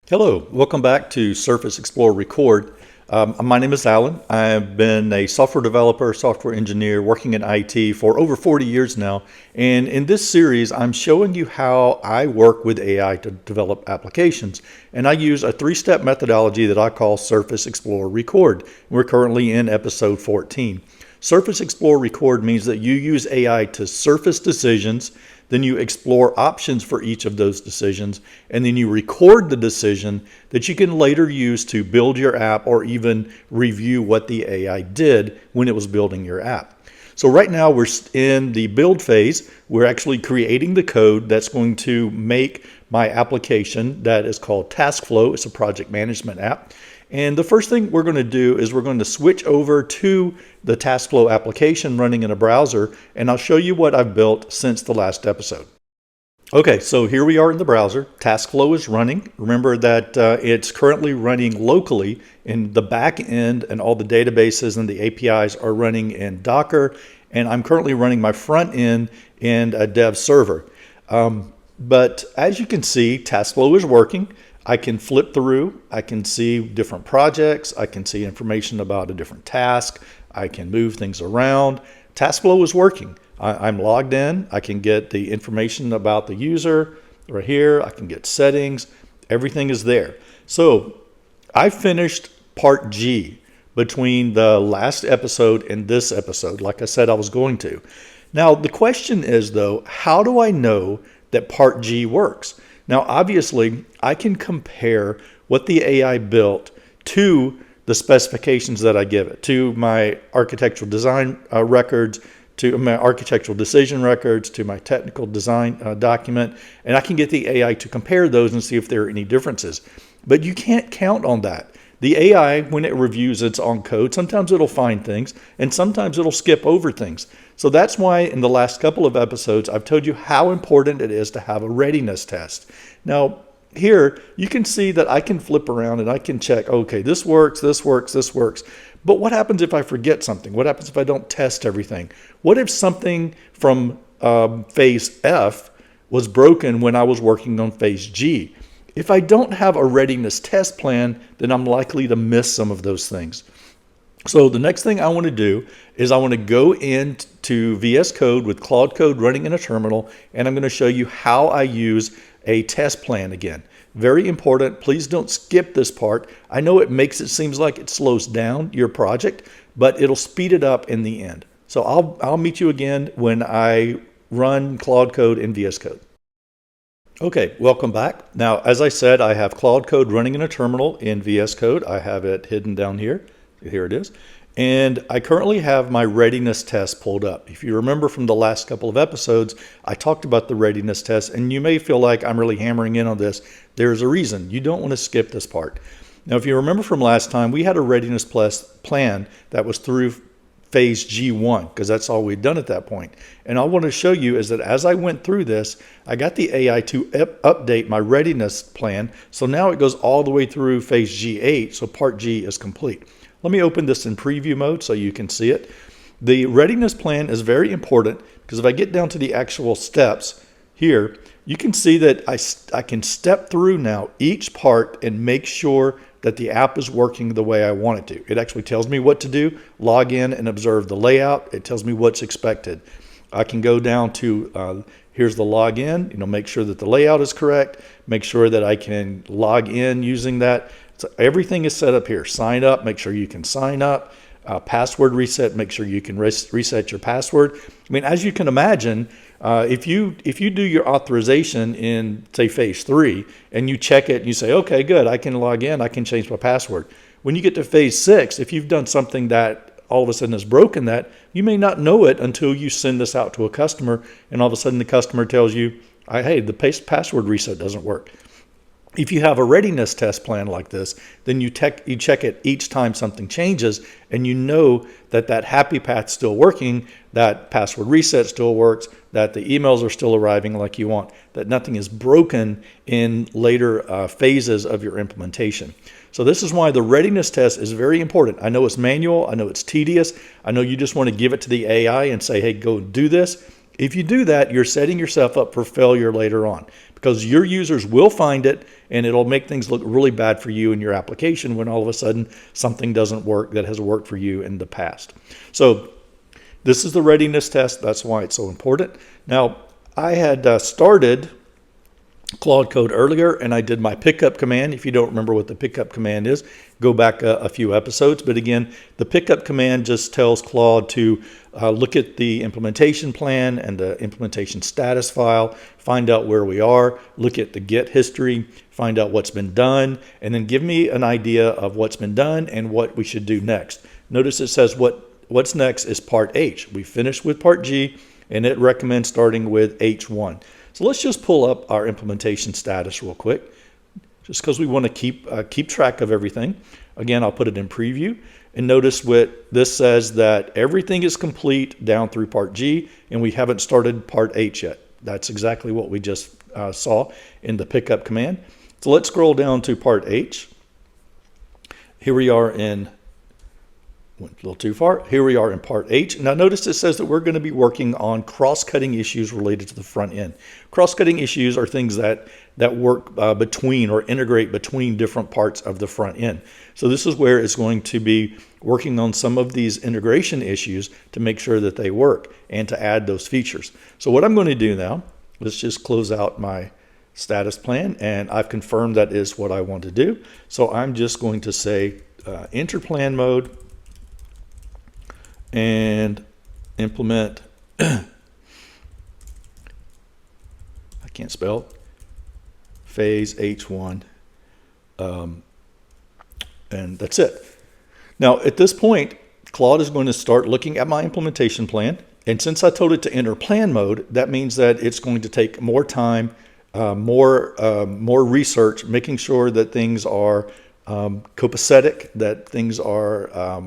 Hello, welcome back to Surface Explorer Record. My name is Alan. I've been a software developer, software engineer working in IT for over 40 years now. And in this series, I'm showing you how I work with AI to develop applications. And I use a three-step methodology that I call Surface Explorer Record. We're currently in episode 14. Surface Explorer Record means that you use AI to surface decisions, then you explore options for each of those decisions, and then you record the decision that you can later use to build your app or even review what the AI did when it was building your app. So right now we're in the build phase. We're actually creating the code that's going to make my application that is called TaskFlow. It's a project management app. And the first thing we're going to do is we're going to switch over to the TaskFlow application running in a browser, and I'll show you what I've built since the last episode. Okay, so here we are in the browser. TaskFlow is running. Remember that it's currently running locally in the back end, and all the databases and the APIs are running in Docker, and I'm currently running my front end in a dev server. But as you can see, TaskFlow is working. I can flip through, I can see different projects, I can see information about a different task, I can move things around. TaskFlow is working. I'm logged in, I can get the information about the user right here, I can get settings, everything is there. So I finished part G between the last episode and this episode, like I said I was going to. Now the question is though, how do I know that part G works? Now, obviously, I can compare what the AI built to the specifications that I give it, to my architectural design records, to my architectural decision records, to my technical design document, and I can get the AI to compare those and see if there are any differences. But you can't count on that. The AI, when it reviews its own code, sometimes it'll find things, and sometimes it'll skip over things. So that's why in the last couple of episodes, I've told you how important it is to have a readiness test. Now, here, you can see that I can flip around and I can check, okay, this works, this works, this works. But what happens if I forget something? What happens if I don't test everything? What if something from phase F was broken when I was working on phase G? If I don't have a readiness test plan, then I'm likely to miss some of those things. So the next thing I want to do is I want to go into VS Code with Claude Code running in a terminal, and I'm going to show you how I use a test plan again. Very important. Please don't skip this part. I know it makes it seems like it slows down your project, but it'll speed it up in the end. So I'll meet you again when I run Claude Code in VS Code. Okay, welcome back. Now, as I said, I have Claude Code running in a terminal in VS Code. I have it hidden down here. Here it is. And I currently have my readiness test pulled up. If you remember from the last couple of episodes, I talked about the readiness test, and you may feel like I'm really hammering in on this. There's a reason. You don't want to skip this part. Now, if you remember from last time, we had a readiness plan that was through phase G1, because that's all we'd done at that point. And I want to show you is that as I went through this, I got the AI to update my readiness plan. So now it goes all the way through phase G8, so part G is complete. Let me open this in preview mode so you can see it. The readiness plan is very important because if I get down to the actual steps here, you can see that I can step through now each part and make sure that the app is working the way I want it to. It actually tells me what to do, log in and observe the layout. It tells me what's expected. I can go down to, here's the login, make sure that the layout is correct, make sure that I can log in using that. So everything is set up here. Sign up, make sure you can sign up. Password reset, make sure you can reset your password. I mean, as you can imagine, if you do your authorization in, say, phase 3, and you check it and you say, okay, good, I can log in, I can change my password. When you get to phase 6, if you've done something that all of a sudden has broken that, you may not know it until you send this out to a customer, and all of a sudden the customer tells you, hey, the password reset doesn't work. If you have a readiness test plan like this, then you check it each time something changes, and you know that that happy path's still working, that password reset still works, that the emails are still arriving like you want, that nothing is broken in later phases of your implementation. So this is why the readiness test is very important. I know it's manual, I know it's tedious, I know you just want to give it to the AI and say, hey, go do this. If you do that, you're setting yourself up for failure later on, because your users will find it and it'll make things look really bad for you in your application when all of a sudden something doesn't work that has worked for you in the past. So this is the readiness test. That's why it's so important. Now, I had started Claude Code earlier, and I did my pickup command. If you don't remember what the pickup command is, go back a few episodes. But again, the pickup command just tells Claude to look at the implementation plan and the implementation status file, find out where we are, look at the Git history, find out what's been done, and then give me an idea of what's been done and what we should do next. Notice it says what's next is part H. We finished with part G, and it recommends starting with H1. So let's just pull up our implementation status real quick, just because we want to keep track of everything. Again, I'll put it in preview, and notice what this says, that everything is complete down through part G, and we haven't started part H yet. That's exactly what we just saw in the pickup command. So let's scroll down to part H. Here we are in, went a little too far. Here we are in part H. Now notice it says that we're going to be working on cross-cutting issues related to the front end. Cross-cutting issues are things that work between or integrate between different parts of the front end. So this is where it's going to be working on some of these integration issues to make sure that they work and to add those features. So what I'm going to do now, let's just close out my status plan, and I've confirmed that is what I want to do. So I'm just going to say enter plan mode and implement, I can't spell, phase H1, and that's it. Now at this point, Claude is going to start looking at my implementation plan, and since I told it to enter plan mode, that means that it's going to take more time, more research, making sure that things are copacetic, that things are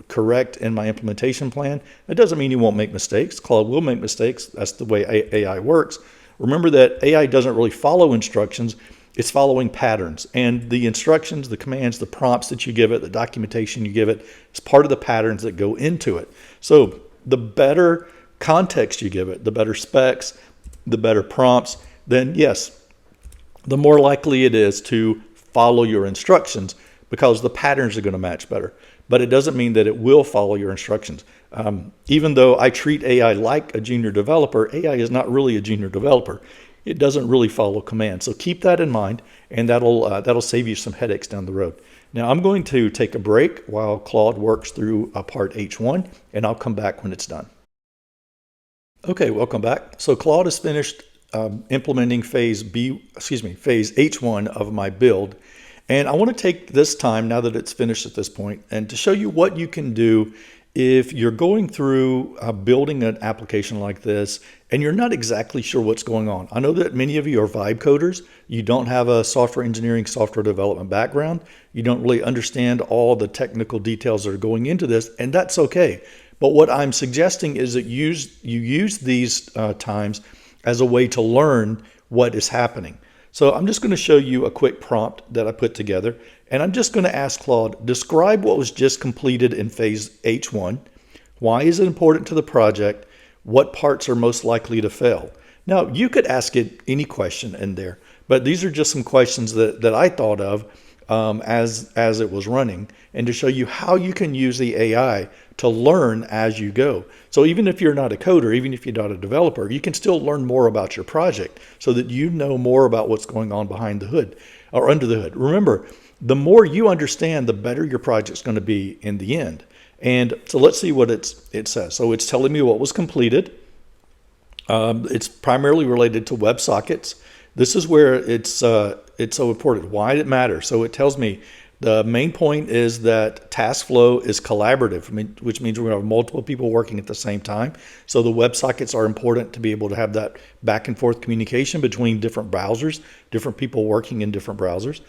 correct in my implementation plan. It doesn't mean you won't make mistakes. Claude will make mistakes. That's the way AI works. Remember that AI doesn't really follow instructions. It's following patterns. And the instructions, the commands, the prompts that you give it, the documentation you give it, is part of the patterns that go into it. So the better context you give it, the better specs, the better prompts, then yes, the more likely it is to follow your instructions, because the patterns are going to match better. But it doesn't mean that it will follow your instructions. Even though I treat AI like a junior developer, AI is not really a junior developer. It doesn't really follow commands. So keep that in mind, and that'll save you some headaches down the road. Now I'm going to take a break while Claude works through part H1, and I'll come back when it's done. Okay, welcome back. So Claude has finished implementing phase H1 of my build. And I want to take this time, now that it's finished at this point, and to show you what you can do if you're going through building an application like this and you're not exactly sure what's going on. I know that many of you are vibe coders. You don't have a software engineering, software development background. You don't really understand all the technical details that are going into this, and that's okay. But what I'm suggesting is that you use these times as a way to learn what is happening. So I'm just going to show you a quick prompt that I put together, and I'm just going to ask Claude, describe what was just completed in phase H1. Why is it important to the project? What parts are most likely to fail? Now, you could ask it any question in there, but these are just some questions that I thought of as it was running, and to show you how you can use the AI to learn as you go. So even if you're not a coder, even if you're not a developer, you can still learn more about your project so that you know more about what's going on behind the hood or under the hood. Remember, the more you understand, the better your project's going to be in the end. And so let's see what it says. So it's telling me what was completed. It's primarily related to WebSockets. This is where it's so important. Why did it matter? So it tells me the main point is that TaskFlow is collaborative, which means we're going to have multiple people working at the same time. So the WebSockets are important to be able to have that back and forth communication between different browsers, different people working in different browsers.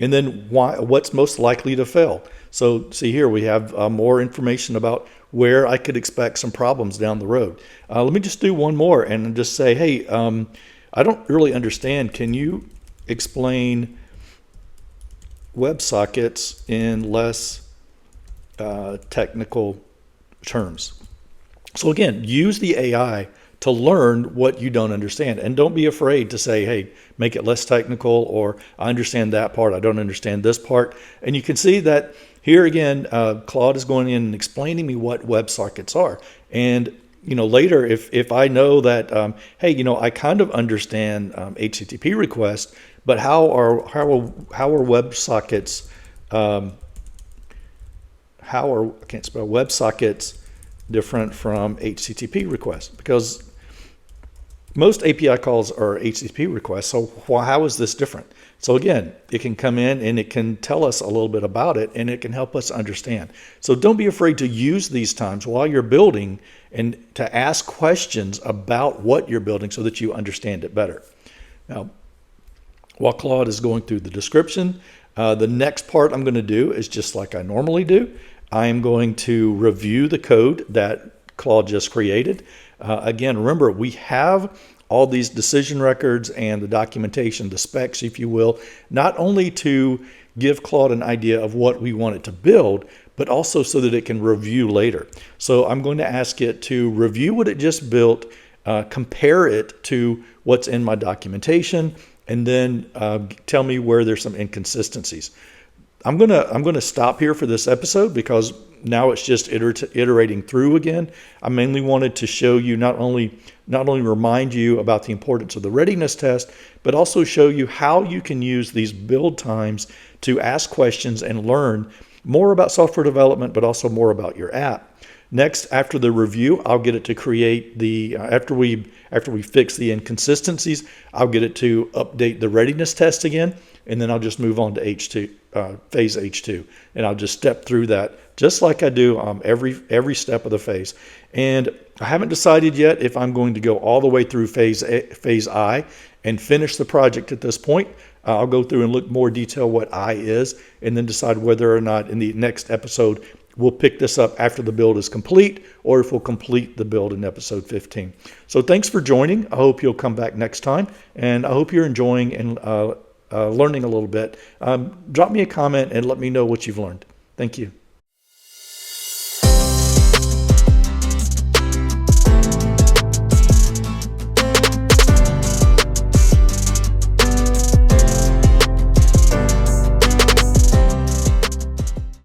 And then what's most likely to fail. So see here, we have more information about where I could expect some problems down the road. Let me just do one more and just say, hey, I don't really understand. Can you explain WebSockets in less technical terms? So again, use the AI to learn what you don't understand. And don't be afraid to say, hey, make it less technical, or I understand that part, I don't understand this part. And you can see that here again, Claude is going in and explaining me what WebSockets are. And later, if I know that, hey, I kind of understand HTTP requests, but how are WebSockets, I can't spell WebSockets different from HTTP requests? Because most API calls are HTTP requests. So how is this different? So again, it can come in and it can tell us a little bit about it, and it can help us understand. So don't be afraid to use these times while you're building and to ask questions about what you're building so that you understand it better. Now, while Claude is going through the description, the next part I'm going to do is just like I normally do. I am going to review the code that Claude just created. Again, remember, we have all these decision records and the documentation, the specs, if you will, not only to give Claude an idea of what we want it to build, but also so that it can review later. So I'm going to ask it to review what it just built, compare it to what's in my documentation, and then tell me where there's some inconsistencies. I'm gonna stop here for this episode because now it's just iterating through again. I mainly wanted to show you not only remind you about the importance of the readiness test, but also show you how you can use these build times to ask questions and learn more about software development, but also more about your app. Next, after the review, I'll get it to create the, after we fix the inconsistencies, I'll get it to update the readiness test again, and then I'll just move on to phase H2. And I'll just step through that just like I do every step of the phase. And I haven't decided yet if I'm going to go all the way through phase I and finish the project at this point. I'll go through and look more detail what I is, and then decide whether or not in the next episode we'll pick this up after the build is complete, or if we'll complete the build in episode 15. So thanks for joining. I hope you'll come back next time, and I hope you're enjoying and learning a little bit. Drop me a comment and let me know what you've learned. Thank you.